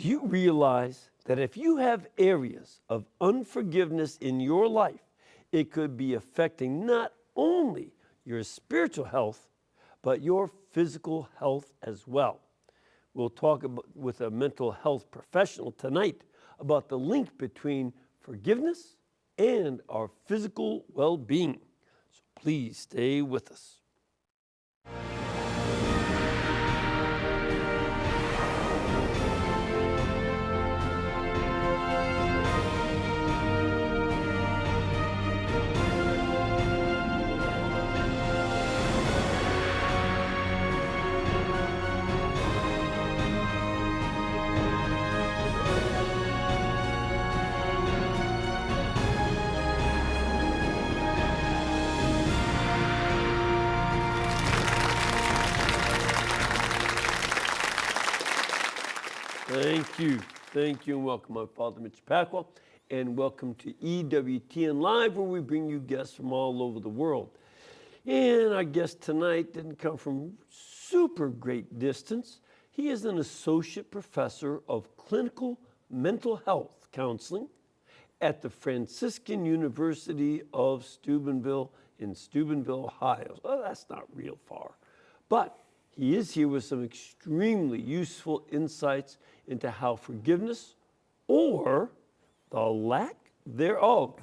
Do you realize that if you have areas of unforgiveness in your life, it could be affecting not only your spiritual health, but your physical health as well? We'll talk with a mental health professional tonight about the link between forgiveness and our physical well-being. So please stay with us. Thank you, and welcome. I'm Father Mitch Pacwa, and welcome to EWTN Live, where we bring you guests from all over the world. And our guest tonight didn't come from super great distance. He is an associate professor of clinical mental health counseling at the Franciscan University of Steubenville in Steubenville, Ohio. Well, that's not real far, but he is here with some extremely useful insights into how forgiveness, or the lack thereof,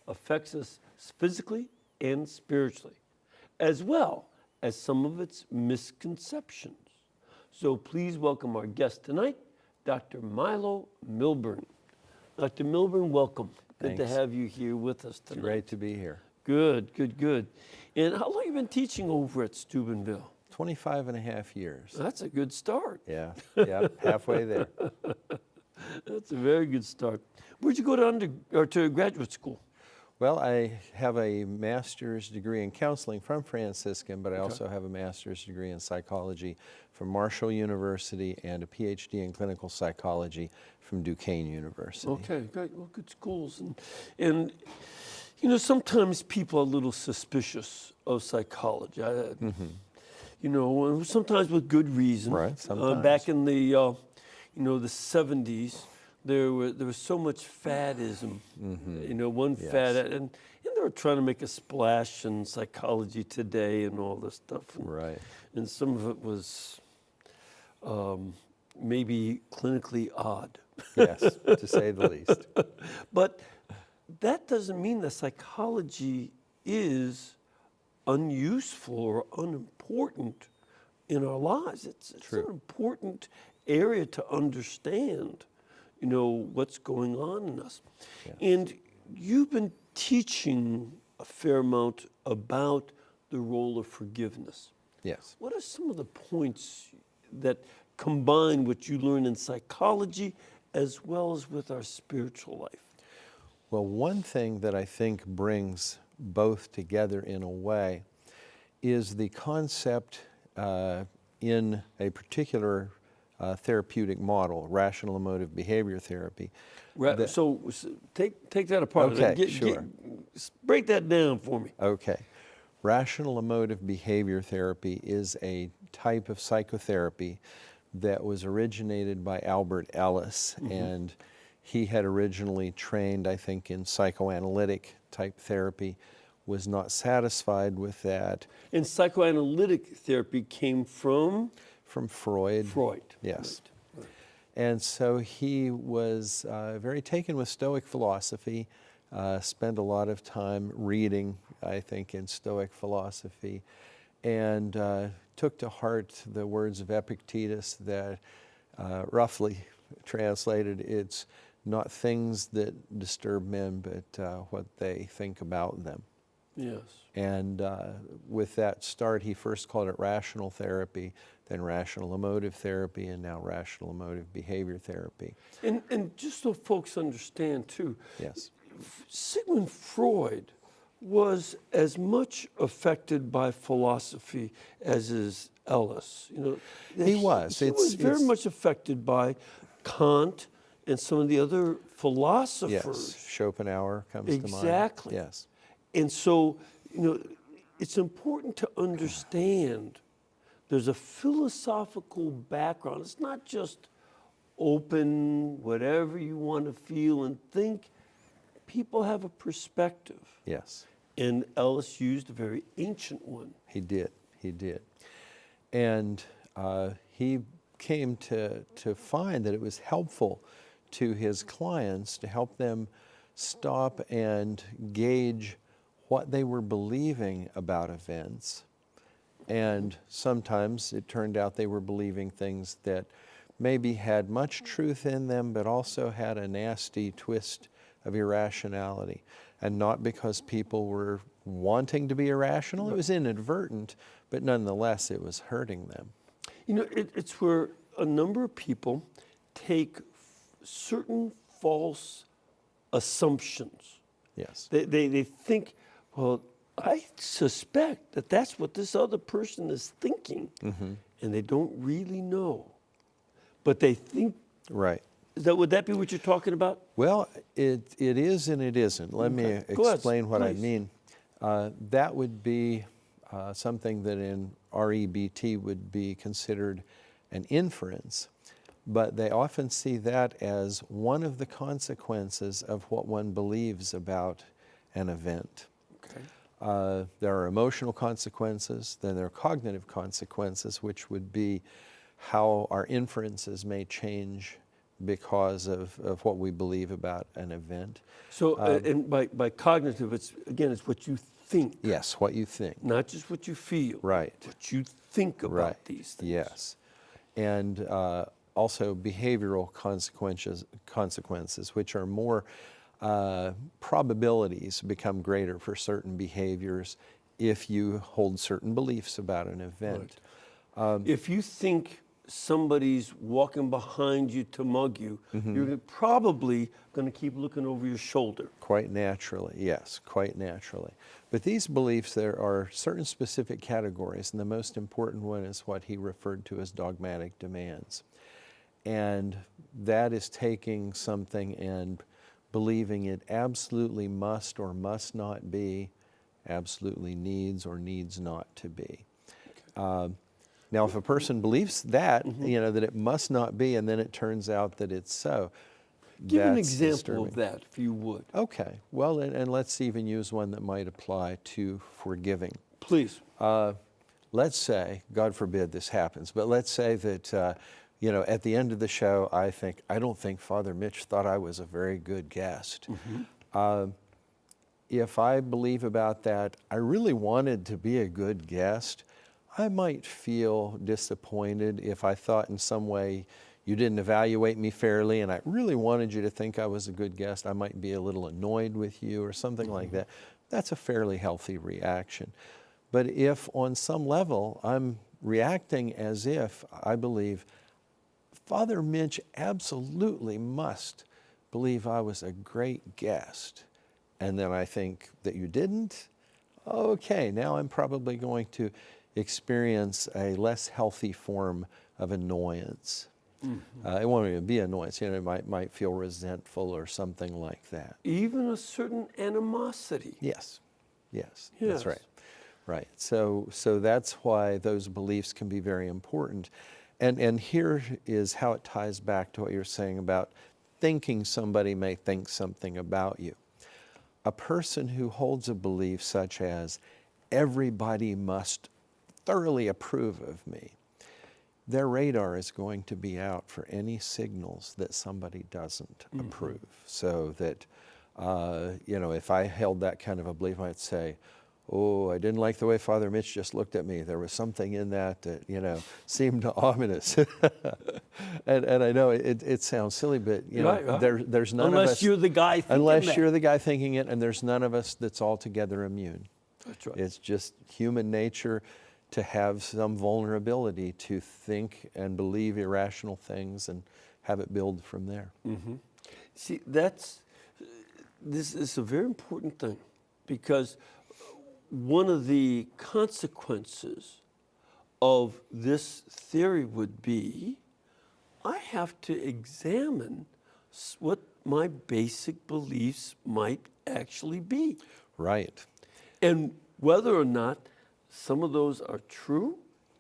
affects us physically and spiritually, as well as some of its misconceptions. So please welcome our guest tonight, Dr. Milo Milburn. Dr. Milburn, welcome. Thanks. Good to have you here with us tonight. It's great to be here. Good. And how long have you been teaching over at Steubenville? 25 and a half years. That's a good start. Yeah, halfway there. That's a very good start. Where'd you go to graduate school? Well, I have a master's degree in counseling from Franciscan, but I also have a master's degree in psychology from Marshall University and a PhD in clinical psychology from Duquesne University. Okay, great. Well, good schools. And you know, sometimes people are a little suspicious of psychology. You know, sometimes with good reason. Right, sometimes. Back in the, the 70s, there was so much faddism. You know, fad, and they were trying to make a splash in psychology today and all this stuff. Right. And some of it was maybe clinically odd. Yes, to say the least. But that doesn't mean that psychology is unuseful or unimportant in our lives. It's an important area to understand, you know, what's going on in us. Yes. And you've been teaching a fair amount about the role of forgiveness. Yes. What are some of the points that combine what you learn in psychology as well as with our spiritual life? Well, one thing that I think brings both together in a way is the concept in a particular therapeutic model, rational emotive behavior therapy. So take that apart. Okay, sure. Break that down for me. Okay. Rational emotive behavior therapy is a type of psychotherapy that was originated by Albert Ellis, and he had originally trained, I think, in psychoanalytic type therapy, was not satisfied with that. And psychoanalytic therapy came from? From Freud. Yes. Right. And so he was very taken with Stoic philosophy, spent a lot of time reading, I think, in Stoic philosophy, and took to heart the words of Epictetus that, roughly translated, it's not things that disturb men, but what they think about them. Yes. And with that start, he first called it rational therapy, then rational emotive therapy, and now rational emotive behavior therapy. And just so folks understand too, yes, Sigmund Freud was as much affected by philosophy as is Ellis. You know, he was. He was very much affected by Kant and some of the other philosophers. Yes, Schopenhauer comes to mind. Exactly. Yes. And so, you know, it's important to understand there's a philosophical background. It's not just open, whatever you want to feel and think, people have a perspective. Yes. And Ellis used a very ancient one. He did. And he came to find that it was helpful to his clients to help them stop and gauge what they were believing about events. And sometimes it turned out they were believing things that maybe had much truth in them, but also had a nasty twist of irrationality. And not because people were wanting to be irrational, it was inadvertent, but nonetheless it was hurting them. You know, it's where a number of people take certain false assumptions. Yes. They think, well, I suspect that that's what this other person is thinking, and they don't really know. But they think. Right. Would that be what you're talking about? Well, it is and it isn't. Let me explain what I mean. That would be something that in REBT would be considered an inference, but they often see that as one of the consequences of what one believes about an event. Okay. There are emotional consequences, then there are cognitive consequences, which would be how our inferences may change because of what we believe about an event. So, and by cognitive, it's what you think. Yes, what you think. Not just what you feel. Right. What you think about these things. Yes. And also behavioral consequences, which are more probabilities become greater for certain behaviors if you hold certain beliefs about an event. Right. If you think somebody's walking behind you to mug you, you're probably going to keep looking over your shoulder. Quite naturally, yes, quite naturally. But these beliefs, there are certain specific categories, and the most important one is what he referred to as dogmatic demands. And that is taking something and believing it absolutely must or must not be, absolutely needs or needs not to be. Okay. Now, if a person believes that, that it must not be, and then it turns out that it's so, give an that's example disturbing. of that, if you would. Okay. Well, and let's even use one that might apply to forgiving. Please. Let's say, God forbid this happens, but let's say that, at the end of the show, I don't think Father Mitch thought I was a very good guest. If I believe about that, I really wanted to be a good guest, I might feel disappointed if I thought in some way you didn't evaluate me fairly and I really wanted you to think I was a good guest. I might be a little annoyed with you or something like that. That's a fairly healthy reaction. But if on some level I'm reacting as if I believe Father Mitch absolutely must believe I was a great guest, and then I think that you didn't, okay, now I'm probably going to experience a less healthy form of annoyance. It won't even be annoyance, it might feel resentful or something like that. Even a certain animosity. Yes, that's right. Right, so that's why those beliefs can be very important. And here is how it ties back to what you're saying about thinking somebody may think something about you. A person who holds a belief such as, everybody must thoroughly approve of me, their radar is going to be out for any signals that somebody doesn't approve. So that, if I held that kind of a belief, I'd say, oh, I didn't like the way Father Mitch just looked at me. There was something in that seemed ominous. and I know it sounds silly, but there's none of us. Unless you're the guy thinking Unless you're the guy thinking it, and there's none of us that's altogether immune. That's right. It's just human nature to have some vulnerability to think and believe irrational things and have it build from there. See, this is a very important thing, because one of the consequences of this theory would be, I have to examine what my basic beliefs might actually be. Right. And whether or not some of those are true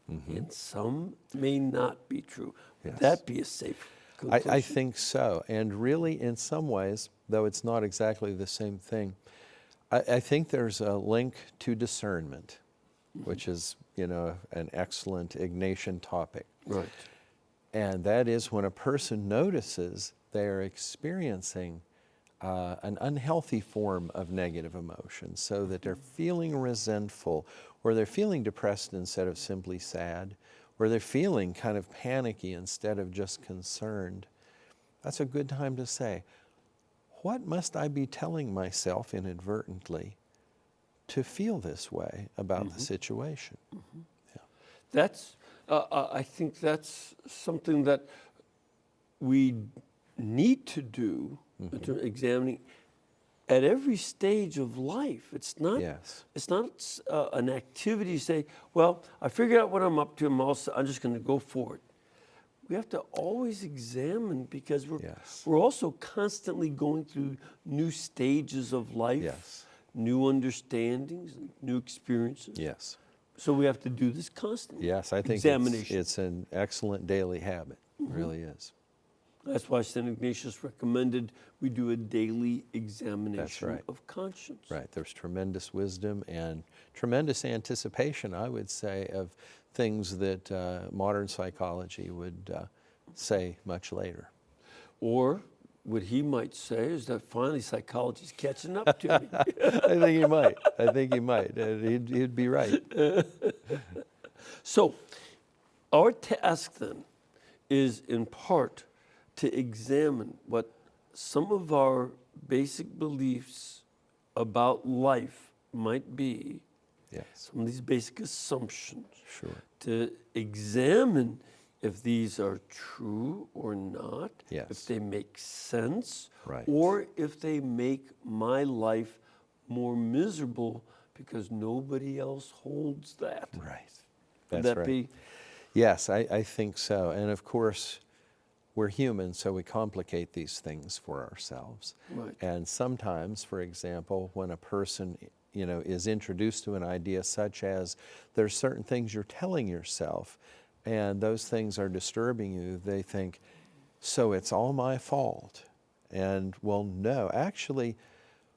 and some may not be true. Would that be a safe I think so. And really, in some ways, though it's not exactly the same thing, I think there's a link to discernment, which is, an excellent Ignatian topic. Right. And that is when a person notices they're experiencing an unhealthy form of negative emotion, so that they're feeling resentful, or they're feeling depressed instead of simply sad, or they're feeling kind of panicky instead of just concerned. That's a good time to say, what must I be telling myself inadvertently to feel this way about the situation? Yeah. I think that's something that we need to do in terms of examining at every stage of life. It's not. Yes. It's not an activity. You say, "Well, I figured out what I'm up to. I'm just going to go for it." We have to always examine, because we're also constantly going through new stages of life, Yes. new understandings, new experiences. Yes. So we have to do this constantly. Yes, I think it's an excellent daily habit. It really is. That's why St. Ignatius recommended we do a daily examination of conscience. Right. There's tremendous wisdom and tremendous anticipation, I would say, of things that modern psychology would say much later. Or what he might say is that finally psychology's catching up to me. I think he might. And he'd be right. So our task then is in part to examine what some of our basic beliefs about life might be. Yes. Some of these basic assumptions. Sure. To examine if these are true or not, Yes. if they make sense, Right. or if they make my life more miserable because nobody else holds that. Right. Would That's that right. be? Yes, I think so. And of course, we're human, so we complicate these things for ourselves. Right. And sometimes, for example, when a person is introduced to an idea such as there's certain things you're telling yourself and those things are disturbing you, they think, so it's all my fault. And well, no, actually,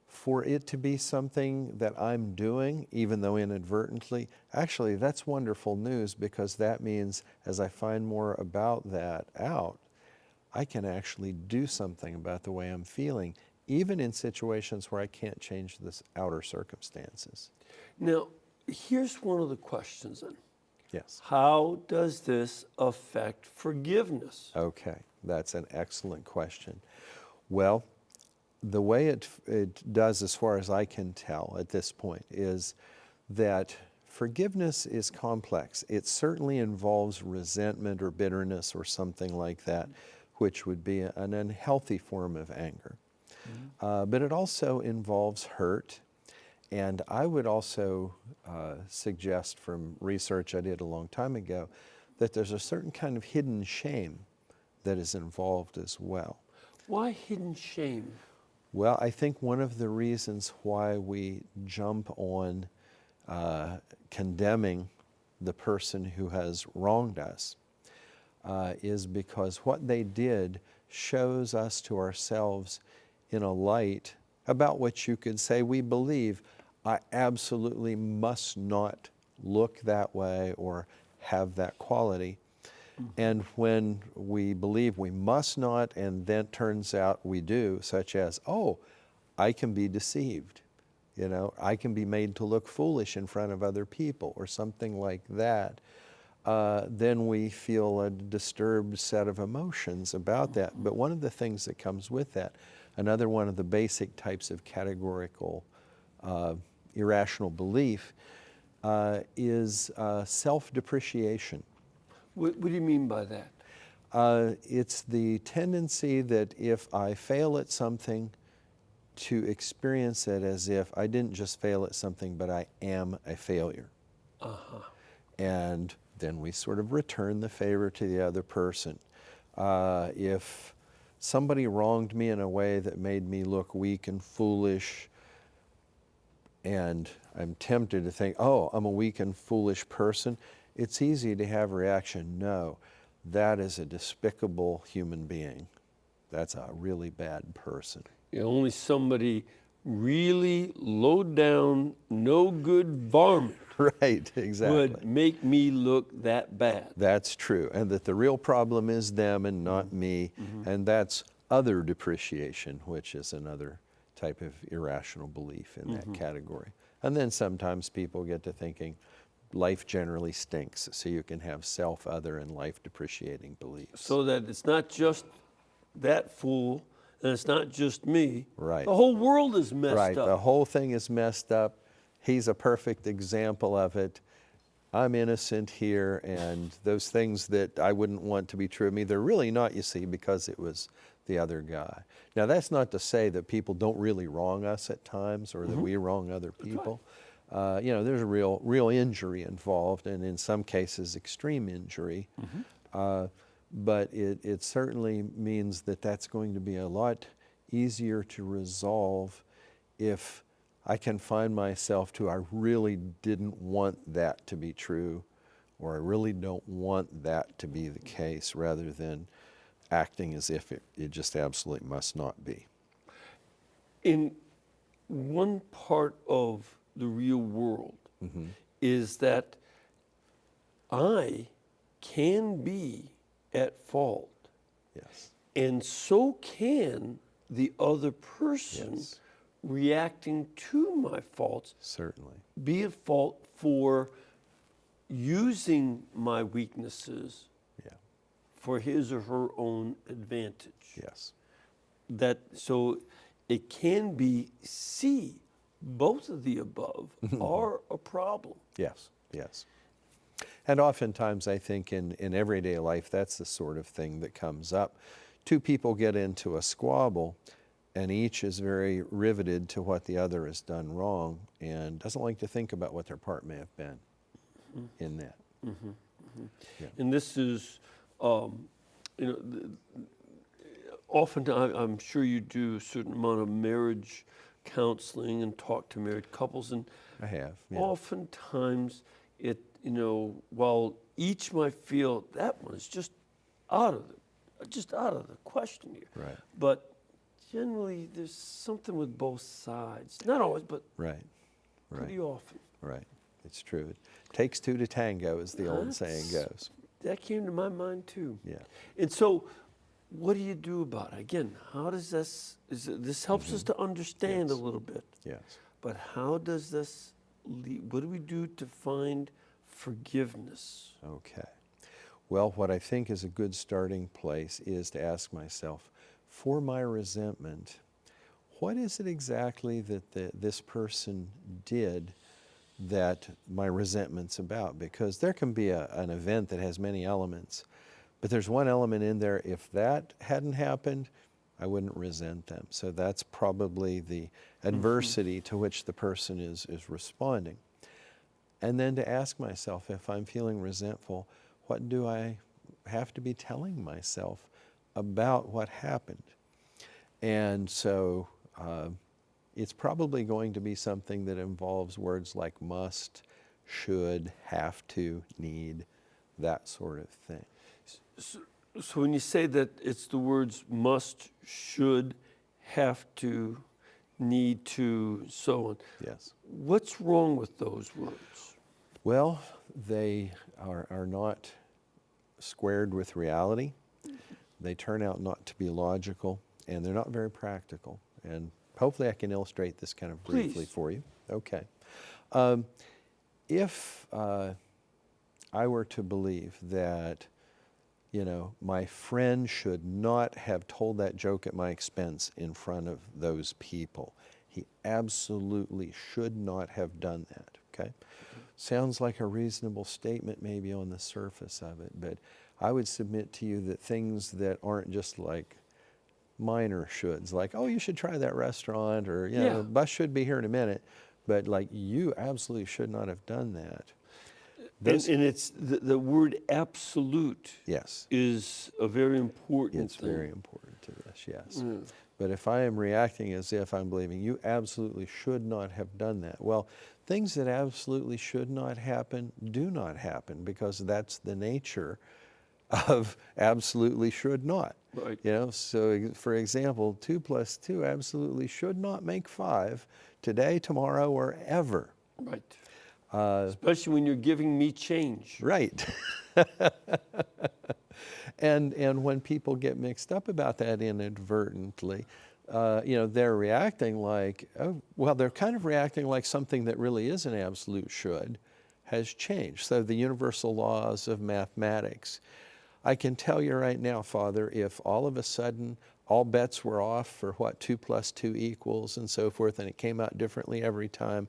for it to be something that I'm doing, even though inadvertently, actually that's wonderful news, because that means as I find more about that out, I can actually do something about the way I'm feeling, even in situations where I can't change the outer circumstances. Now, here's one of the questions then. Yes. How does this affect forgiveness? Okay, that's an excellent question. Well, the way it does, as far as I can tell at this point, is that forgiveness is complex. It certainly involves resentment or bitterness or something like that, which would be an unhealthy form of anger. But it also involves hurt. And I would also suggest, from research I did a long time ago, that there's a certain kind of hidden shame that is involved as well. Why hidden shame? Well, I think one of the reasons why we jump on condemning the person who has wronged us is because what they did shows us to ourselves in a light about which you could say we believe I absolutely must not look that way or have that quality. And when we believe we must not, and then turns out we do, such as, oh, I can be deceived, I can be made to look foolish in front of other people, or something like that, then we feel a disturbed set of emotions about that. But one of the things that comes with that, another one of the basic types of categorical irrational belief, is self-depreciation. What do you mean by that? It's the tendency that if I fail at something, to experience it as if I didn't just fail at something, but I am a failure. And then we sort of return the favor to the other person. If somebody wronged me in a way that made me look weak and foolish, and I'm tempted to think, oh, I'm a weak and foolish person, it's easy to have a reaction, no, that is a despicable human being. That's a really bad person. Only somebody really low down, no good varmint Right, exactly. would make me look that bad. That's true. And that the real problem is them and not me. And that's other depreciation, which is another type of irrational belief in that category. And then sometimes people get to thinking life generally stinks, so you can have self, other, and life depreciating beliefs. So that it's not just that fool, and it's not just me. Right. The whole world is messed Right, up. the whole thing is messed up. He's a perfect example of it. I'm innocent here, and those things that I wouldn't want to be true of me, they're really not, you see, because it was the other guy. Now, that's not to say that people don't really wrong us at times, or that we wrong other people. You know, there's a real injury involved, and in some cases, extreme injury. But it certainly means that that's going to be a lot easier to resolve if I can find myself to, I really didn't want that to be true, or I really don't want that to be the case, rather than acting as if it just absolutely must not be. In one part of the real world is that I can be at fault, Yes. and so can the other person Yes. reacting to my faults Certainly. be at fault for using my weaknesses Yeah. for his or her own advantage. Yes. So it can be C, both of the above are a problem. Yes. Yes. And oftentimes, I think in everyday life, that's the sort of thing that comes up. Two people get into a squabble, and each is very riveted to what the other has done wrong, and doesn't like to think about what their part may have been in that. Yeah. And this is, often I'm sure you do a certain amount of marriage counseling and talk to married couples, and I have. Yeah. oftentimes while each might feel that one is just out of the question here. Right. But generally, there's something with both sides. Not always, but Right. pretty Right. often. Right. It's true. It takes two to tango, as the old saying goes. That came to my mind too. Yeah. And so, what do you do about it? Again, how does this helps us to understand Yes. a little bit. Yes. But how does this lead? What do we do to find forgiveness? Okay. Well, what I think is a good starting place is to ask myself, for my resentment, what is it exactly that this person did that my resentment's about? Because there can be an event that has many elements, but there's one element in there, if that hadn't happened, I wouldn't resent them. So that's probably the adversity to which the person is responding. And then to ask myself, if I'm feeling resentful, what do I have to be telling myself about what happened? And so it's probably going to be something that involves words like must, should, have to, need, that sort of thing. So when you say that it's the words must, should, have to, need to, so on. Yes. What's wrong with those words? Well, they are not squared with reality. They turn out not to be logical, and they're not very practical. And hopefully I can illustrate this kind of briefly Please. for you. Okay. If I were to believe that, my friend should not have told that joke at my expense in front of those people, he absolutely should not have done that, okay? Sounds like a reasonable statement maybe on the surface of it, but I would submit to you that things that aren't just like minor shoulds, like, oh, you should try that restaurant, or, Yeah. bus should be here in a minute, but like, you absolutely should not have done that. And it's the word absolute Yes, is a very important it's thing. very important to this, yes. But if I am reacting as if I'm believing you absolutely should not have done that, well, things that absolutely should not happen do not happen, because that's the nature of absolutely should not. Right. You know, so for example, 2 plus 2 absolutely should not make 5 today, tomorrow, or ever. Right. Especially when you're giving me change. Right. And when people get mixed up about that inadvertently, you know, they're reacting like, oh, well, they're kind of reacting like something that really is an absolute should has changed. So the universal laws of mathematics. I can tell you right now, Father, if all of a sudden all bets were off for what 2 plus 2 equals and so forth, and it came out differently every time,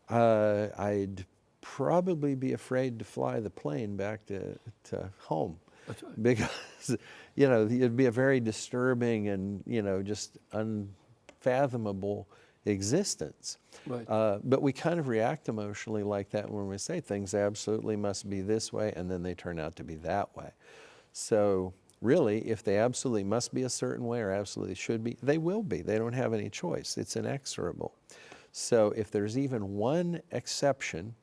I'd probably be afraid to fly the plane back to home. That's right. Because, you know, it'd be a very disturbing and, you know, just unfathomable existence. Right. But we kind of react emotionally like that when we say things absolutely must be this way, and then they turn out to be that way. So really, if they absolutely must be a certain way or absolutely should be, they will be. They don't have any choice. It's inexorable. So if there's even one exception,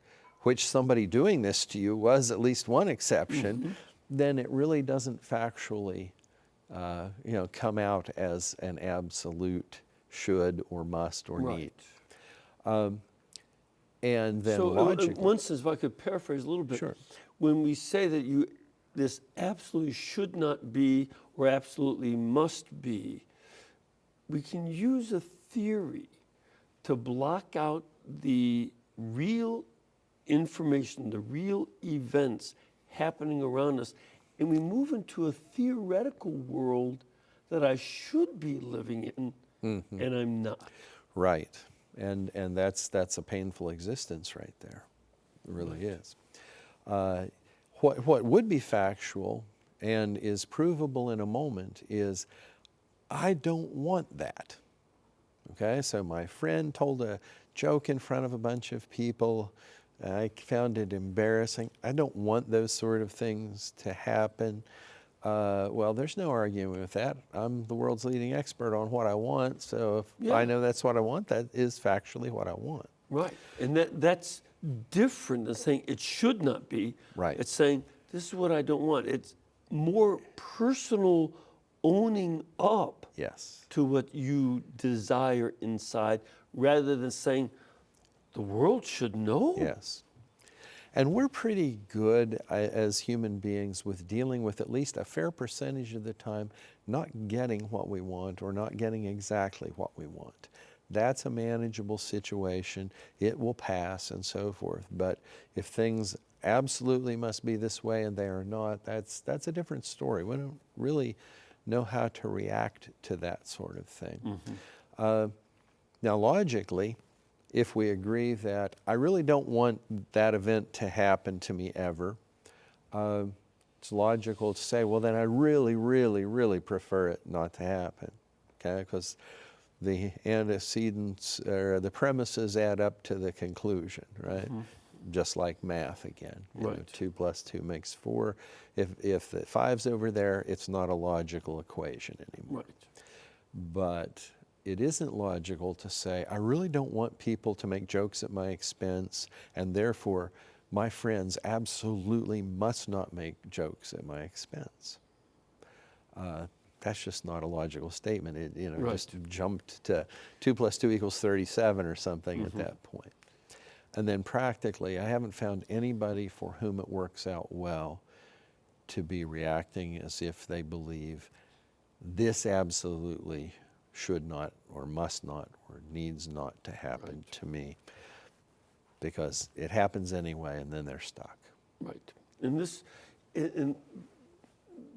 which somebody doing this to you was at least one exception, then it really doesn't factually you know, come out as an absolute should or must or need. And then So, logically, one sense, if I could paraphrase a little bit, Sure. when we say that this absolutely should not be or absolutely must be, we can use a theory to block out the real information, the real events happening around us, and we move into a theoretical world that I should be living in, and I'm not. right. And that's a painful existence right there. It really is. What would be factual and is provable in a moment is I don't want that. Okay, so my friend told a joke in front of a bunch of people. I found it embarrassing. I don't want those sort of things to happen. Well, there's no arguing with that. I'm the world's leading expert on what I want, so if I know that's what I want, that is factually what I want. Right, and that's different than saying it should not be. Right. It's saying this is what I don't want. It's more personal owning up Yes. to what you desire inside rather than saying the world should know. Yes. And we're pretty good as human beings with dealing with at least a fair percentage of the time not getting what we want or not getting exactly what we want. That's a manageable situation. It will pass and so forth. But if things absolutely must be this way and they are not, that's a different story. We don't really know how to react to that sort of thing. Now, logically, if we agree that I really don't want that event to happen to me ever, it's logical to say, well, then I really, really, really prefer it not to happen, okay? Because the antecedents or the premises add up to the conclusion, right? Just like math again. You know, 2 plus 2 makes 4. If the 5's over there, it's not a logical equation anymore. But it isn't logical to say, I really don't want people to make jokes at my expense, and therefore my friends absolutely must not make jokes at my expense. That's just not a logical statement. It just jumped to 2 plus 2 equals 37 or something at that point. And then practically, I haven't found anybody for whom it works out well to be reacting as if they believe this absolutely should not or must not or needs not to happen to me, because it happens anyway and then they're stuck. Right. And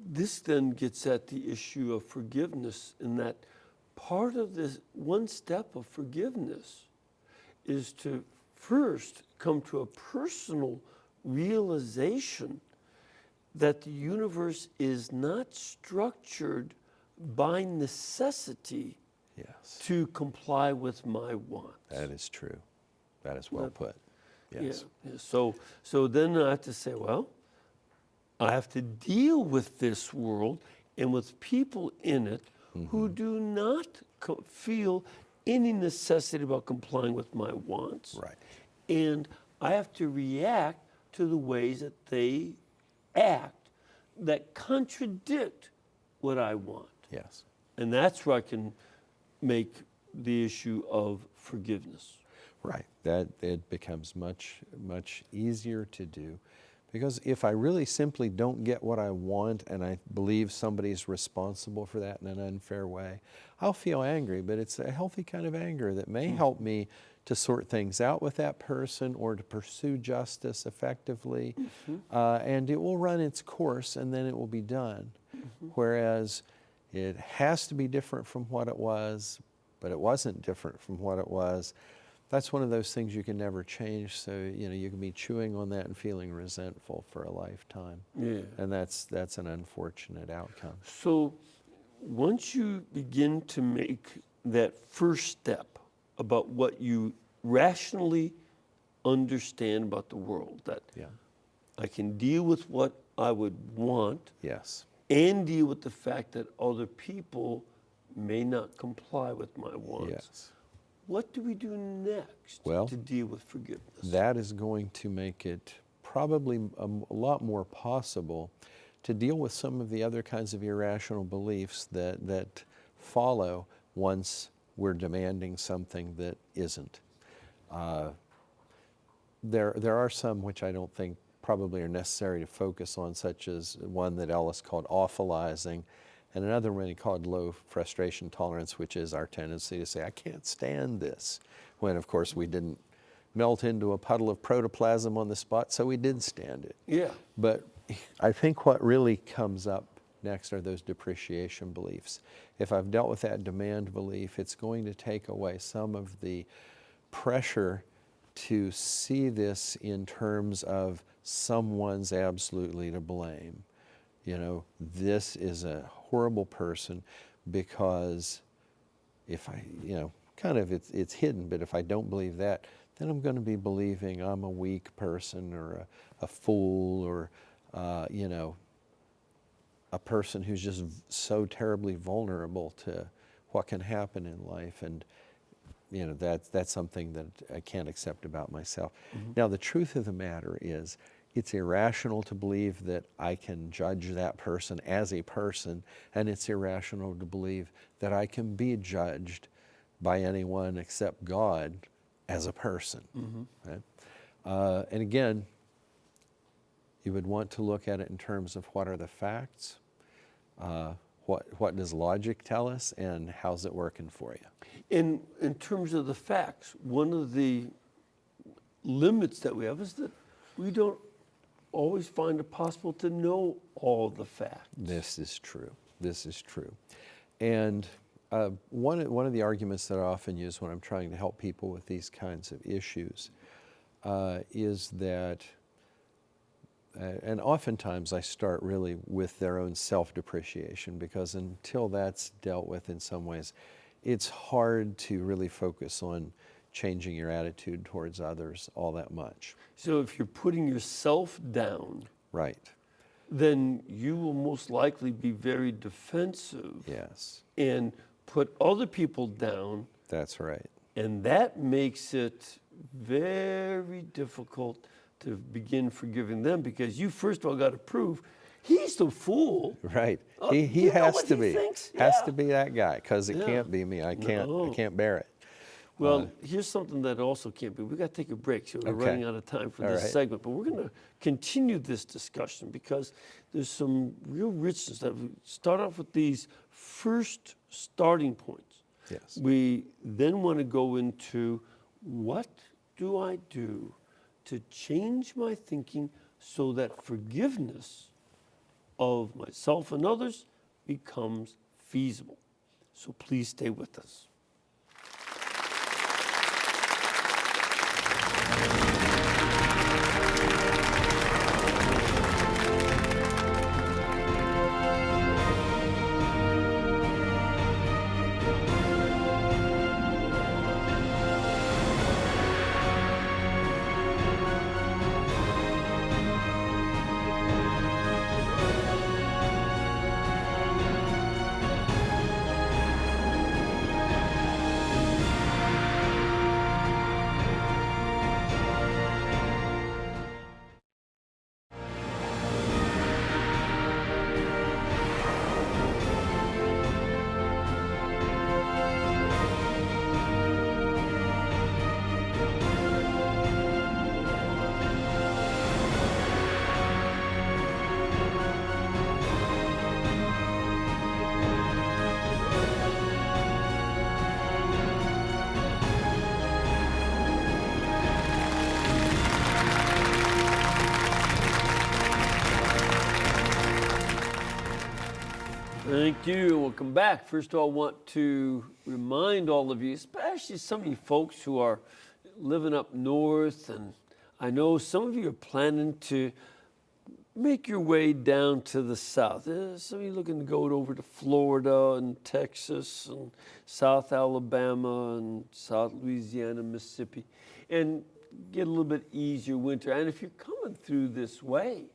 this then gets at the issue of forgiveness, in that part of this one step of forgiveness is to first come to a personal realization that the universe is not structured by necessity to comply with my wants. That is true. That is well put. Yes. Yeah. So then I have to say, well, I have to deal with this world and with people in it who do not feel any necessity about complying with my wants. Right. And I have to react to the ways that they act, that contradict what I want. Yes. And that's where I can make the issue of forgiveness. Right. That it becomes much, much easier to do. Because if I really simply don't get what I want and I believe somebody's responsible for that in an unfair way, I'll feel angry, but it's a healthy kind of anger that may help me to sort things out with that person or to pursue justice effectively. And it will run its course and then it will be done. Whereas it has to be different from what it was, but it wasn't different from what it was. That's one of those things you can never change, so you can be chewing on that and feeling resentful for a lifetime. Yeah. And that's an unfortunate outcome. So once you begin to make that first step about what you rationally understand about the world, that I can deal with what I would want Yes. and deal with the fact that other people may not comply with my wants. Yes. What do we do next to deal with forgiveness? That is going to make it probably a lot more possible to deal with some of the other kinds of irrational beliefs that follow once we're demanding something that isn't. There are some which I don't think probably are necessary to focus on, such as one that Ellis called awfulizing, and another one he called low frustration tolerance, which is our tendency to say, I can't stand this, when of course we didn't melt into a puddle of protoplasm on the spot, so we did stand it. Yeah. But I think what really comes up next are those depreciation beliefs. If I've dealt with that demand belief, it's going to take away some of the pressure to see this in terms of someone's absolutely to blame. This is a horrible person because if I, kind of it's hidden, but if I don't believe that, then I'm going to be believing I'm a weak person or a fool or, a person who's just so terribly vulnerable to what can happen in life. And, that's something that I can't accept about myself. Now, the truth of the matter is, it's irrational to believe that I can judge that person as a person, and it's irrational to believe that I can be judged by anyone except God as a person. Right? And again, you would want to look at it in terms of what are the facts, what does logic tell us, and how's it working for you? In terms of the facts, one of the limits that we have is that we don't always find it possible to know all the facts. This is true. This is true. And one of the arguments that I often use when I'm trying to help people with these kinds of issues is that, and oftentimes I start really with their own self-depreciation, because until that's dealt with in some ways, it's hard to really focus on changing your attitude towards others all that much. So if you're putting yourself down, right, then you will most likely be very defensive. Yes. And put other people down. That's right. And that makes it very difficult to begin forgiving them, because you first of all got to prove he's the fool. Right. He has to be. Has to be that guy, because it can't be me. I can't bear it. Well, here's something that also can't be. We've got to take a break, so we're running out of time for this segment. But we're going to continue this discussion, because there's some real richness that we start off with these first starting points. Yes. We then want to go into, what do I do to change my thinking so that forgiveness of myself and others becomes feasible? So please stay with us. Thank you. Welcome back. First of all, I want to remind all of you, especially some of you folks who are living up north, and I know some of you are planning to make your way down to the south. Some of you looking to go over to Florida and Texas and South Alabama and South Louisiana, Mississippi, and get a little bit easier winter. And if you're coming through this way,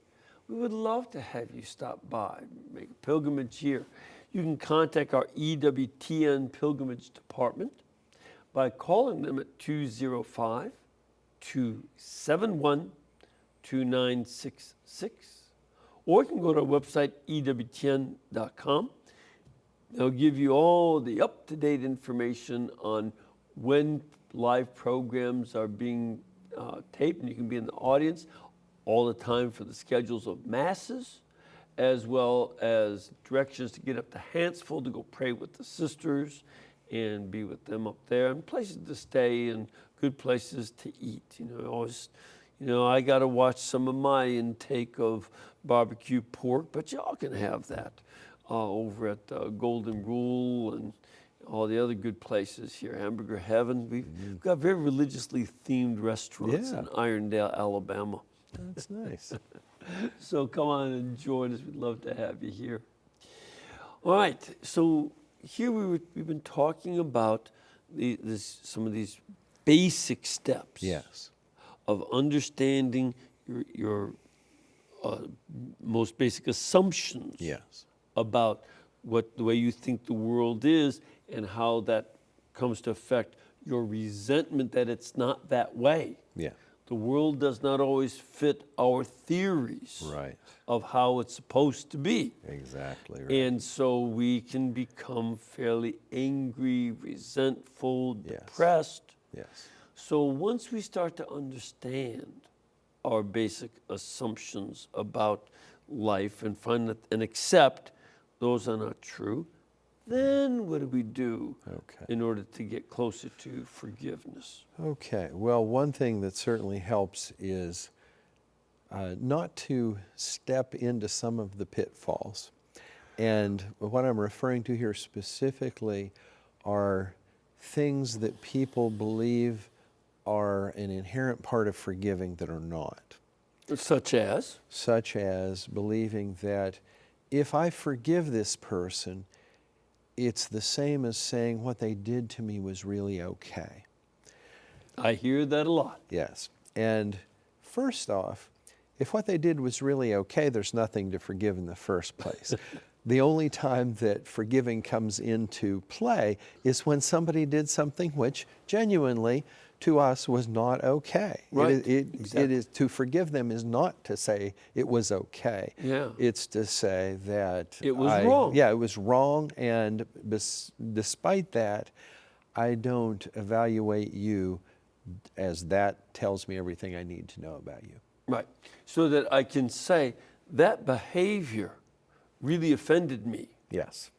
we would love to have you stop by, make a pilgrimage here. You can contact our EWTN Pilgrimage Department by calling them at 205-271-2966, or you can go to our website, EWTN.com. They'll give you all the up-to-date information on when live programs are being taped, and you can be in the audience all the time for the schedules of masses, as well as directions to get up to Hansville to go pray with the sisters and be with them up there, and places to stay and good places to eat. I got to watch some of my intake of barbecue pork, but y'all can have that over at Golden Rule and all the other good places here, Hamburger Heaven. We've got very religiously themed restaurants in Irondale, Alabama. That's nice. So come on and join us. We'd love to have you here. All right. So here we've been talking about some of these basic steps of understanding your most basic assumptions about the way you think the world is and how that comes to affect your resentment that it's not that way. Yeah. The world does not always fit our theories of how it's supposed to be. Exactly right. And so we can become fairly angry, resentful, depressed. Yes. So once we start to understand our basic assumptions about life and find that and accept those are not true, then what do we do in order to get closer to forgiveness? Okay. Well, one thing that certainly helps is not to step into some of the pitfalls. And what I'm referring to here specifically are things that people believe are an inherent part of forgiving that are not. Such as? Such as believing that if I forgive this person, it's the same as saying what they did to me was really okay. I hear that a lot. Yes. And first off, if what they did was really okay, there's nothing to forgive in the first place. The only time that forgiving comes into play is when somebody did something which genuinely to us was not okay. Right. It is to forgive them is not to say it was okay. Yeah. It's to say that it was wrong. Yeah, it was wrong, and despite that, I don't evaluate you as that tells me everything I need to know about you. Right. So that I can say that behavior really offended me. Yes.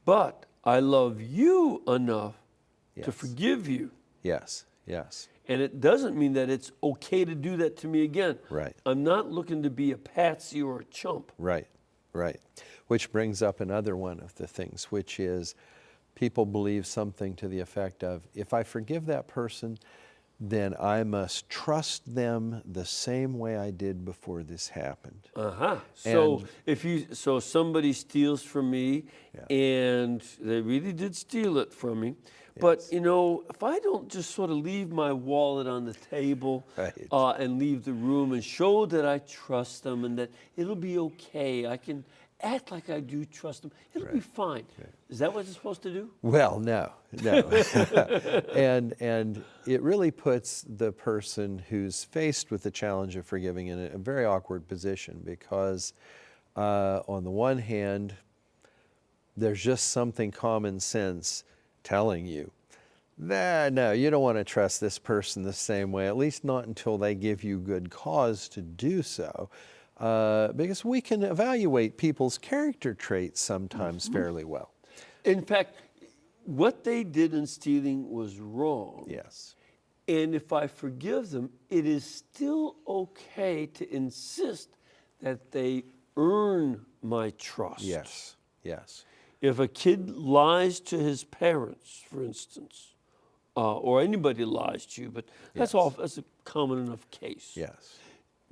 But I love you enough to forgive you. Yes. Yes. And it doesn't mean that it's okay to do that to me again. Right. I'm not looking to be a patsy or a chump. Right. Right. Which brings up another one of the things, which is people believe something to the effect of, if I forgive that person, then I must trust them the same way I did before this happened. So so somebody steals from me, and they really did steal it from me. But if I don't just sort of leave my wallet on the table and leave the room and show that I trust them and that it'll be okay, I can act like I do trust them, it'll be fine. Is that what it's supposed to do? Well, no. and it really puts the person who's faced with the challenge of forgiving in a very awkward position, because on the one hand, there's just something common sense telling you, no, you don't want to trust this person the same way, at least not until they give you good cause to do so. Because we can evaluate people's character traits sometimes fairly well. In fact, what they did in stealing was wrong. Yes. And if I forgive them, it is still okay to insist that they earn my trust. Yes. Yes. If a kid lies to his parents, for instance, or anybody lies to you, but that's Yes. that's a common enough case. Yes.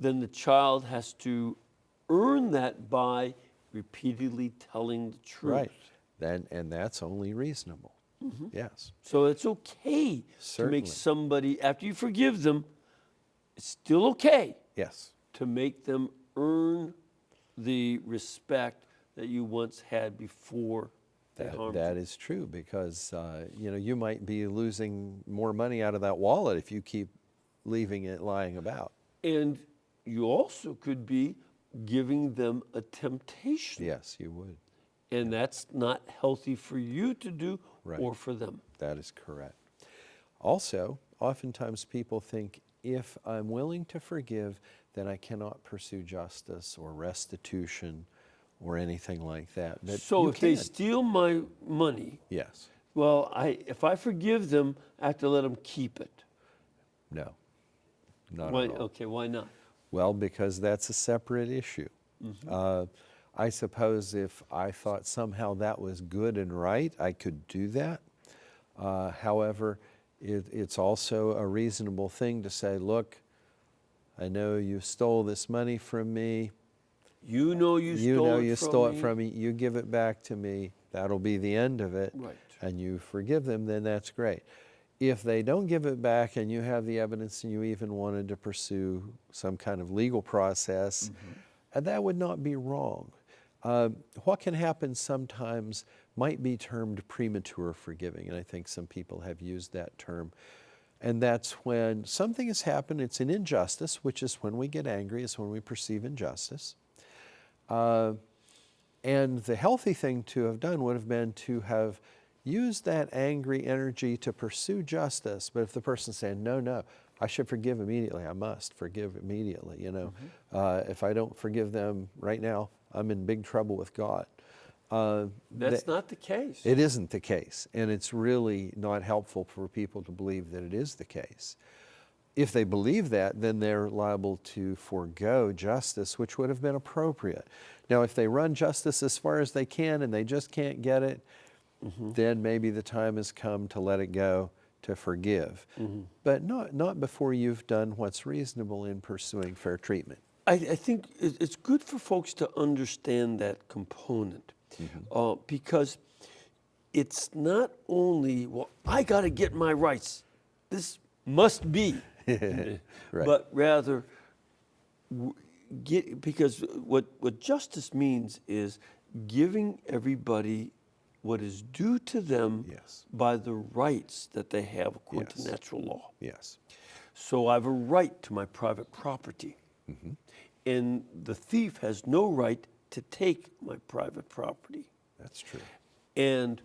Then the child has to earn that by repeatedly telling the truth. Right. And that's only reasonable. Yes. So it's okay to Certainly. make somebody, after you forgive them, it's still okay Yes. to make them earn the respect that you once had before they harmed That you. is true because you might be losing more money out of that wallet if you keep leaving it lying about. And you also could be giving them a temptation. Yes, you would. And that's not healthy for you to do Right. or for them. That is correct. Also, oftentimes people think if I'm willing to forgive, then I cannot pursue justice or restitution or anything like that. But So you if they can. steal my money, Yes. well, if I forgive them, I have to let them keep it. No. Not Why, at all. okay, why not? Well, because that's a separate issue. I suppose if I thought somehow that was good and right, I could do that. However, it's also a reasonable thing to say, look, I know you stole this money from me. You know you stole it it from from me. You give it back to me. That'll be the end of it. Right. And you forgive them, then that's great. If they don't give it back and you have the evidence and you even wanted to pursue some kind of legal process, that would not be wrong. What can happen sometimes might be termed premature forgiving, and I think some people have used that term. And that's when something has happened, it's an injustice, which is when we get angry, is when we perceive injustice. And the healthy thing to have done would have been to have used that angry energy to pursue justice. But if the person's saying, no, I should forgive immediately, I must forgive immediately, if I don't forgive them right now, I'm in big trouble with God. That's not the case. It isn't the case, and it's really not helpful for people to believe that it is the case. If they believe that, then they're liable to forego justice, which would have been appropriate. Now, if they run justice as far as they can and they just can't get it, then maybe the time has come to let it go, to forgive. But not before you've done what's reasonable in pursuing fair treatment. I think it's good for folks to understand that component because it's not only, well, I got to get my rights. This must be. Right. But rather, because what justice means is giving everybody what is due to them Yes. by the rights that they have according Yes. to natural law. Yes. So I have a right to my private property. And the thief has no right to take my private property. That's true. And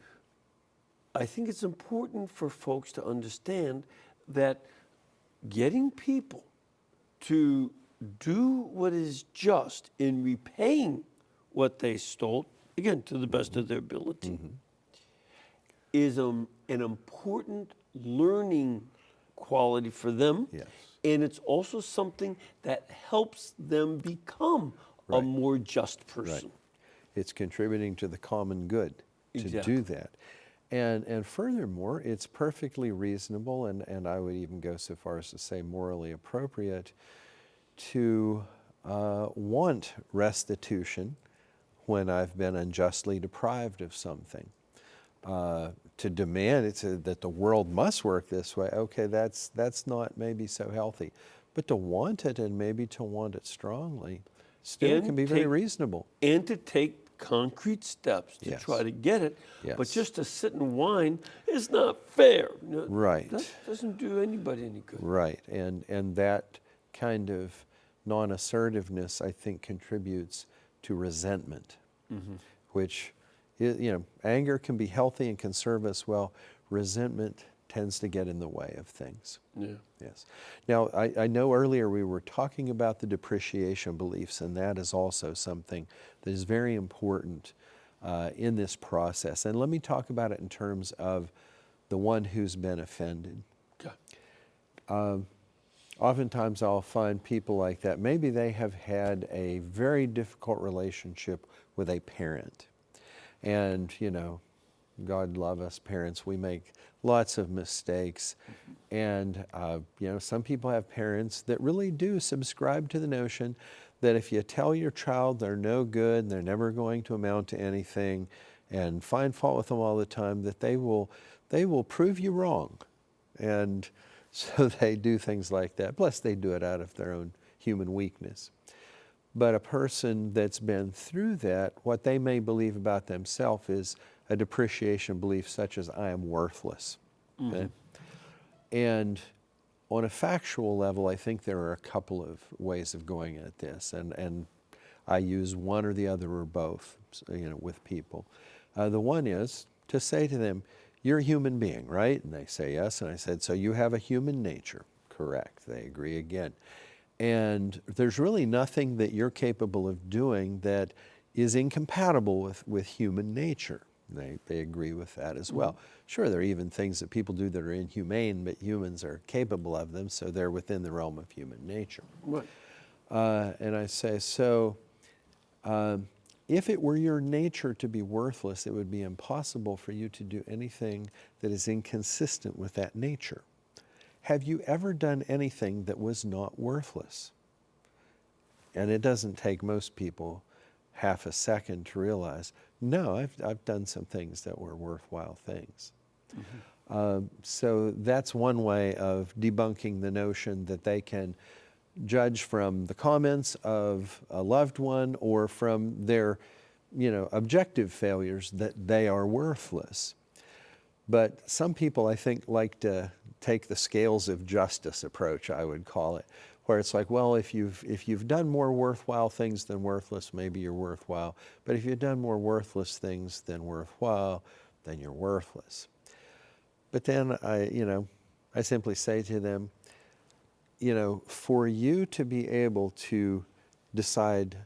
I think it's important for folks to understand that getting people to do what is just in repaying what they stole, again, to the best of their ability, is an important learning quality for them. Yes. And it's also something that helps them become a Right. more just person. It's contributing to the common good to Exactly. do that. And furthermore, it's perfectly reasonable, and I would even go so far as to say morally appropriate, to want restitution when I've been unjustly deprived of something. To demand that the world must work this way, okay, that's not maybe so healthy. But to want it, and maybe to want it strongly, still And can be very take- reasonable. And to take concrete steps to Yes. try to get it. Yes. But just to sit and whine is not fair. Right. That doesn't do anybody any good. Right, and that kind of non-assertiveness, I think, contributes to resentment, which, anger can be healthy and can serve us well. Resentment tends to get in the way of things. Yeah. Yes. Now, I know earlier we were talking about the depreciation beliefs, and that is also something that is very important in this process. And let me talk about it in terms of the one who's been offended. Okay. Oftentimes I'll find people like that. Maybe they have had a very difficult relationship with a parent. And, God love us parents, we make lots of mistakes. And, some people have parents that really do subscribe to the notion that if you tell your child they're no good and they're never going to amount to anything and find fault with them all the time, that they will prove you wrong. And so they do things like that. Plus they do it out of their own human weakness. But a person that's been through that, what they may believe about themselves is a depreciation belief such as I am worthless. Okay? And on a factual level, I think there are a couple of ways of going at this, and I use one or the other or both, with people. The one is to say to them, you're a human being, right? And they say yes, and I said, so you have a human nature. Correct. They agree again. And there's really nothing that you're capable of doing that is incompatible with human nature. They agree with that as well. Sure, there are even things that people do that are inhumane, but humans are capable of them, so they're within the realm of human nature. Right. And I say, so if it were your nature to be worthless, it would be impossible for you to do anything that is inconsistent with that nature. Have you ever done anything that was not worthless? And it doesn't take most people half a second to realize, no, I've done some things that were worthwhile things. So that's one way of debunking the notion that they can judge from the comments of a loved one or from their, objective failures that they are worthless. But some people, I think, like to take the scales of justice approach, I would call it, where it's like, well, if you've done more worthwhile things than worthless, maybe you're worthwhile. But if you've done more worthless things than worthwhile, then you're worthless. But then I simply say to them, for you to be able to decide,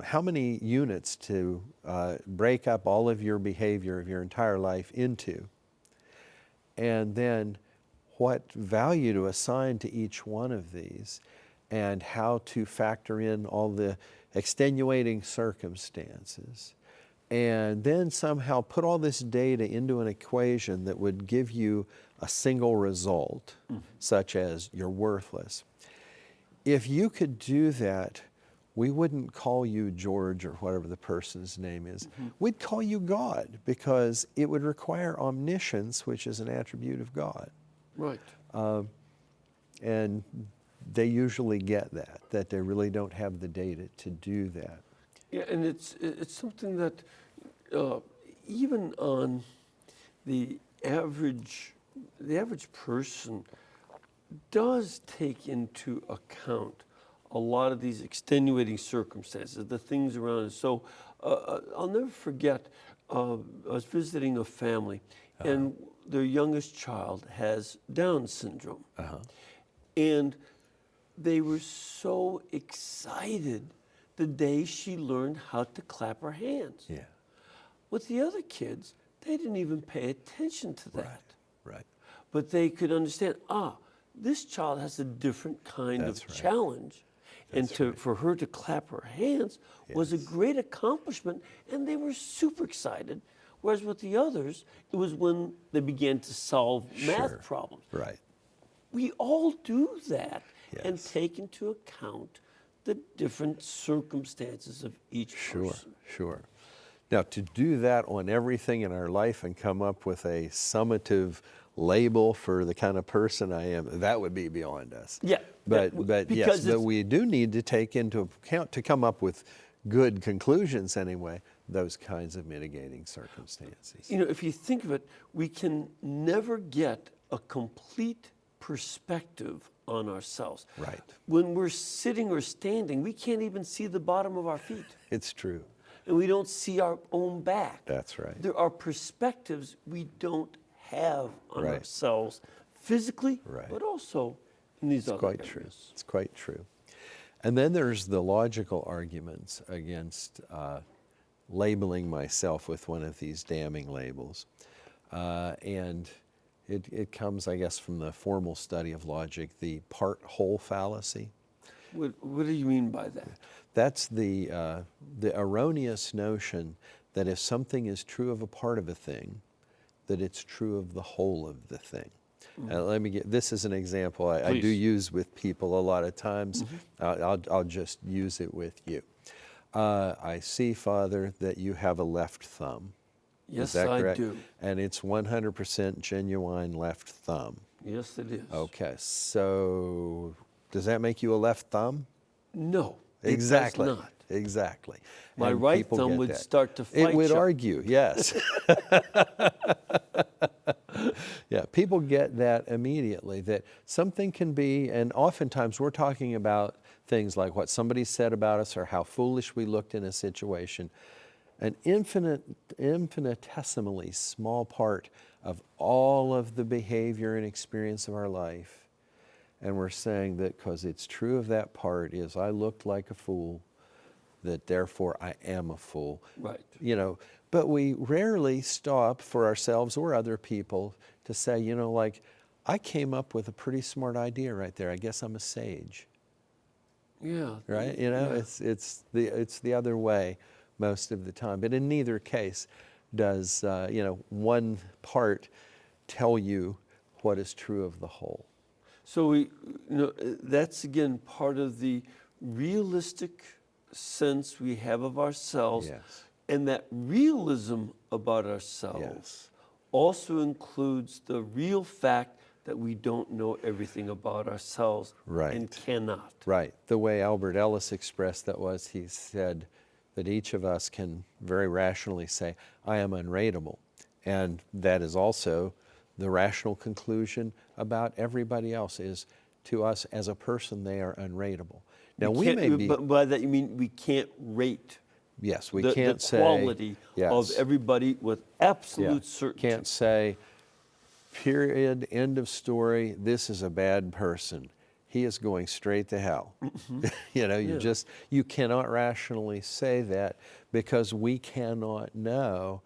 how many units to break up all of your behavior of your entire life into, and then what value to assign to each one of these, and how to factor in all the extenuating circumstances, and then somehow put all this data into an equation that would give you a single result, such as you're worthless. If you could do that, we wouldn't call you George or whatever the person's name is. We'd call you God, because it would require omniscience, which is an attribute of God. Right. And they usually get that they really don't have the data to do that. Yeah, and it's something that even on the average person does take into account a lot of these extenuating circumstances, the things around us. So I'll never forget, I was visiting a family, and their youngest child has Down syndrome. And they were so excited the day she learned how to clap her hands. Yeah. With the other kids, they didn't even pay attention to that. Right. But they could understand, this child has a different kind of challenge. And for her to clap her hands was a great accomplishment, and they were super excited. Whereas with the others, it was when they began to solve math problems. Right. We all do that and take into account the different circumstances of each person. Sure. Now, to do that on everything in our life and come up with a summative label for the kind of person I am, that would be beyond us. Yeah. But we do need to take into account, to come up with good conclusions anyway, those kinds of mitigating circumstances. If you think of it, we can never get a complete perspective on ourselves. Right. When we're sitting or standing, we can't even see the bottom of our feet. It's true. And we don't see our own back. That's right. There are perspectives we don't have on ourselves physically, but also in these other areas. True. It's quite true. And then there's the logical arguments against labeling myself with one of these damning labels. And it comes, I guess, from the formal study of logic, the part-whole fallacy. What do you mean by that? That's the erroneous notion that if something is true of a part of a thing, that it's true of the whole of the thing. Let me get this as an example I do use with people a lot of times. I'll just use it with you. I see, Father, that you have a left thumb. Yes, Is that correct? I do. And it's 100% genuine left thumb. Yes, it is. Okay, so does that make you a left thumb? No, Exactly. it does not. Exactly. My And right people thumb get would that. start to fight It would you. argue, yes. Yeah, people get that immediately, that something can be, and oftentimes we're talking about things like what somebody said about us or how foolish we looked in a situation. An infinitesimally small part of all of the behavior and experience of our life. And we're saying that because it's true of that part is I looked like a fool, that therefore I am a fool. Right. You know, but we rarely stop for ourselves or other people to say, you know, like, I came up with a pretty smart idea right there. I guess I'm a sage. Yeah. Right? You know, yeah. it's the other way most of the time. But in neither case does, you know, one part tell you what is true of the whole. So we, you know, that's again part of the realistic sense we have of ourselves, Yes. and that realism about ourselves Yes. also includes the real fact that we don't know everything about ourselves Right. and cannot. Right. The way Albert Ellis expressed that was, he said that each of us can very rationally say, I am unrateable. And that is also the rational conclusion about everybody else is, to us as a person, they are unrateable. Now we may be... But by that you mean we can't rate Yes, we the can't say... quality of yes. everybody with absolute certainty. Can't say, period, end of story, this is a bad person. He is going straight to hell. You know, you cannot rationally say that because we cannot know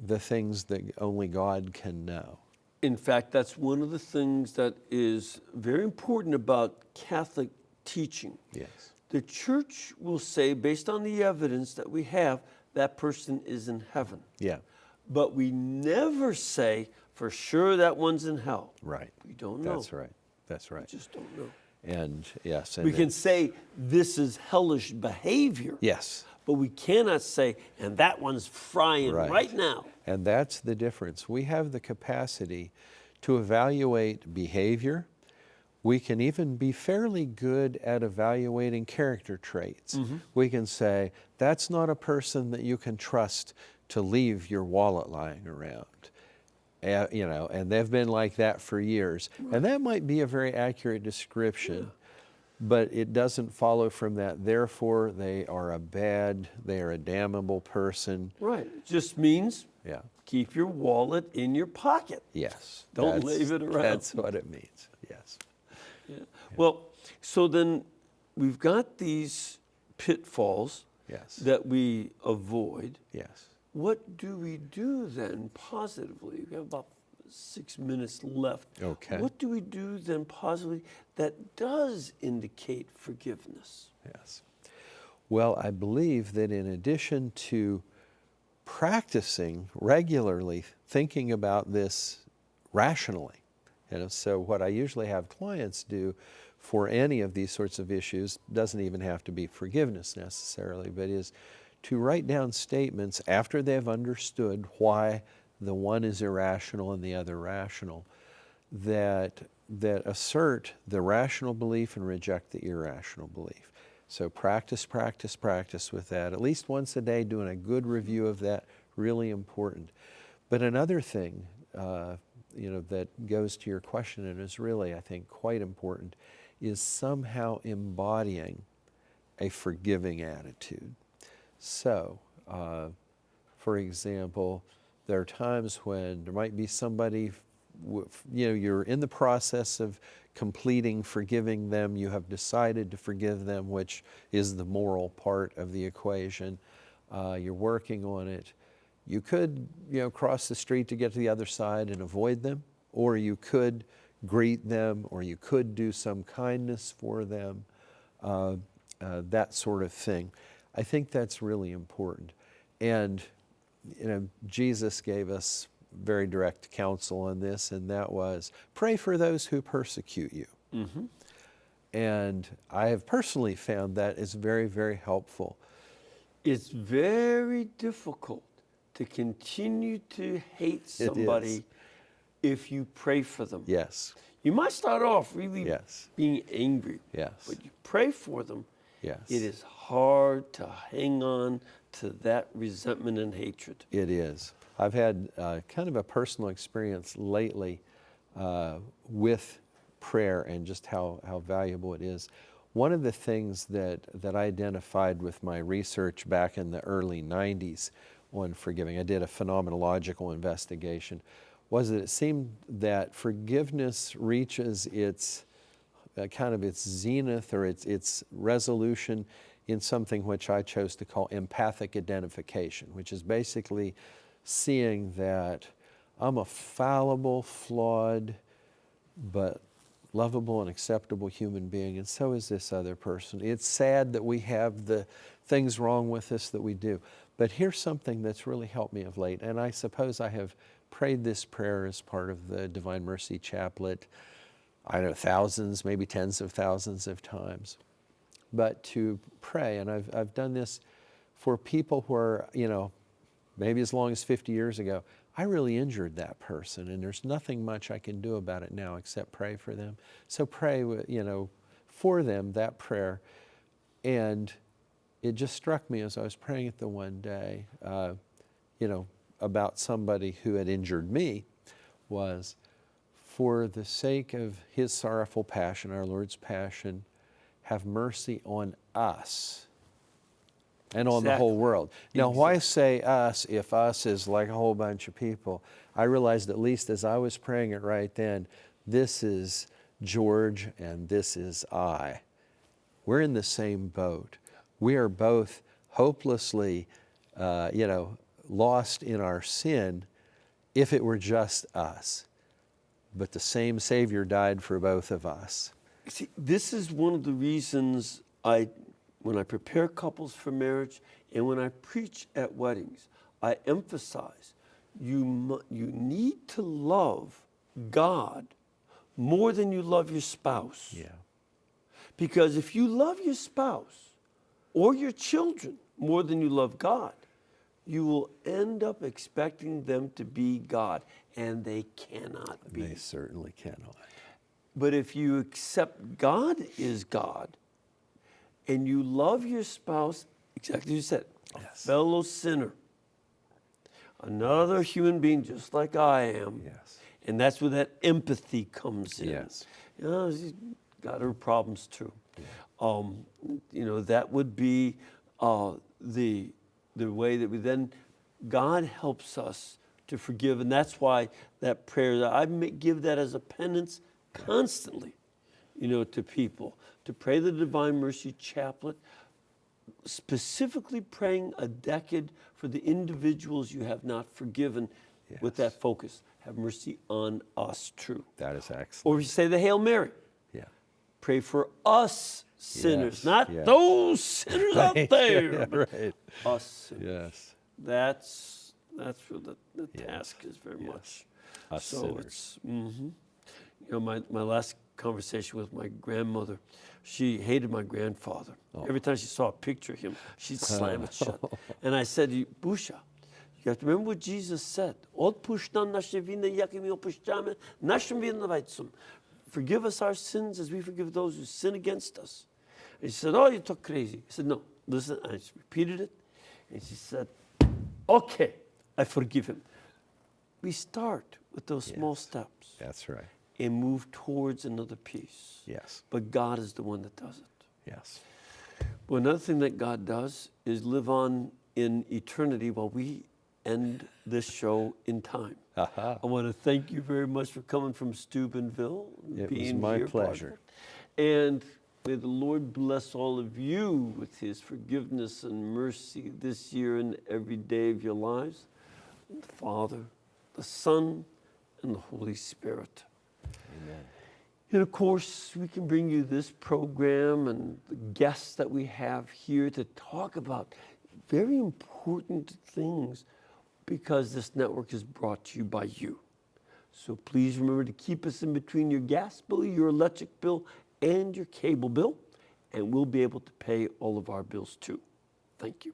the things that only God can know. In fact, that's one of the things that is very important about Catholic teaching. Yes. The church will say, based on the evidence that we have, that person is in heaven. Yeah. But we never say, for sure that one's in hell. Right. We don't know. That's right. That's right. We just don't know. And yes. And We can say this is hellish behavior. Yes. But we cannot say, and that one's frying right now. And that's the difference. We have the capacity to evaluate behavior. We can even be fairly good at evaluating character traits. We can say, that's not a person that you can trust to leave your wallet lying around. You know, and they've been like that for years. And that might be a very accurate description. But it doesn't follow from that, therefore they are a damnable person. Right. It just means Yeah. keep your wallet in your pocket. Yes. Don't leave it around. That's what it means, yes. Yeah. Well, so then we've got these pitfalls Yes. that we avoid. Yes. What do we do then positively? We have about 6 minutes left. Okay. What do we do then positively that does indicate forgiveness? Yes. Well, I believe that in addition to practicing regularly, thinking about this rationally, you know, so what I usually have clients do for any of these sorts of issues, doesn't even have to be forgiveness necessarily, but is to write down statements after they've understood why the one is irrational and the other rational, that assert the rational belief and reject the irrational belief. So practice with that. At least once a day, doing a good review of that, really important. But another thing, you know, that goes to your question and is really, I think, quite important, is somehow embodying a forgiving attitude. So, for example, there are times when there might be somebody, you know, you're in the process of completing forgiving them, you have decided to forgive them, which is the moral part of the equation. You're working on it. You could, you know, cross the street to get to the other side and avoid them, or you could greet them, or you could do some kindness for them, that sort of thing. I think that's really important. And Jesus gave us very direct counsel on this, and that was pray for those who persecute you. Mm-hmm. And I have personally found that is very, very helpful. It's very difficult to continue to hate somebody if you pray for them. Yes. You might start off really Yes. being angry, Yes. but you pray for them. Yes. It is hard to hang on to that resentment and hatred. It is. I've had kind of a personal experience lately with prayer and just how valuable it is. One of the things that I identified with my research back in the early 90s on forgiving, I did a phenomenological investigation, was that it seemed that forgiveness reaches its kind of its zenith or its resolution in something which I chose to call empathic identification, which is basically seeing that I'm a fallible, flawed, but lovable and acceptable human being, and so is this other person. It's sad that we have the things wrong with us that we do. But here's something that's really helped me of late, and I suppose I have prayed this prayer as part of the Divine Mercy Chaplet, I don't know, thousands, maybe tens of thousands of times. But to pray, and I've done this for people who are, maybe as long as 50 years ago, I really injured that person, and there's nothing much I can do about it now except pray for them. So pray, for them, that prayer. And it just struck me as I was praying it the one day, about somebody who had injured me, was for the sake of his sorrowful passion, our Lord's passion, have mercy on us and on the whole world. Now, why say us if us is like a whole bunch of people? I realized, at least as I was praying it right then, this is George and this is I. We're in the same boat. We are both hopelessly, lost in our sin if it were just us. But the same Savior died for both of us. See, this is one of the reasons when I prepare couples for marriage and when I preach at weddings, I emphasize you need to love God more than you love your spouse. Yeah. Because if you love your spouse or your children more than you love God, you will end up expecting them to be God, and they cannot be. They certainly cannot. But if you accept God is God, and you love your spouse, exactly as you said, a fellow sinner, another human being just like I am, and that's where that empathy comes in. Yes. She's got her problems too. That would be the way that we then, God helps us to forgive, and that's why that prayer, I give that as a penance constantly, to people, to pray the Divine Mercy Chaplet, specifically praying a decade for the individuals you have not forgiven, with that focus. Have mercy on us, true. That is excellent. Or you say the Hail Mary. Yeah. Pray for us sinners, not those sinners out there. Right. Us sinners. Yes. That's where the task is very much. Us so sinners. it's, my last conversation with my grandmother, she hated my grandfather. Every time she saw a picture of him, she'd slam it shut. And I said, Busha, you have to remember what Jesus said. Forgive us our sins as we forgive those who sin against us. And she said, you talk crazy. I said, no, listen. I just repeated it. And she said, okay, I forgive him. We start with those small steps. That's right. And move towards another peace. Yes. But God is the one that does it. Yes. Well, another thing that God does is live on in eternity while we end this show in time. I want to thank you very much for coming from Steubenville. It being was my here, pleasure. And may the Lord bless all of you with his forgiveness and mercy this year and every day of your lives. The Father, the Son, and the Holy Spirit. Amen. And of course, we can bring you this program and the guests that we have here to talk about very important things because this network is brought to you by you. So please remember to keep us in between your gas bill, your electric bill, and your cable bill, and we'll be able to pay all of our bills too. Thank you.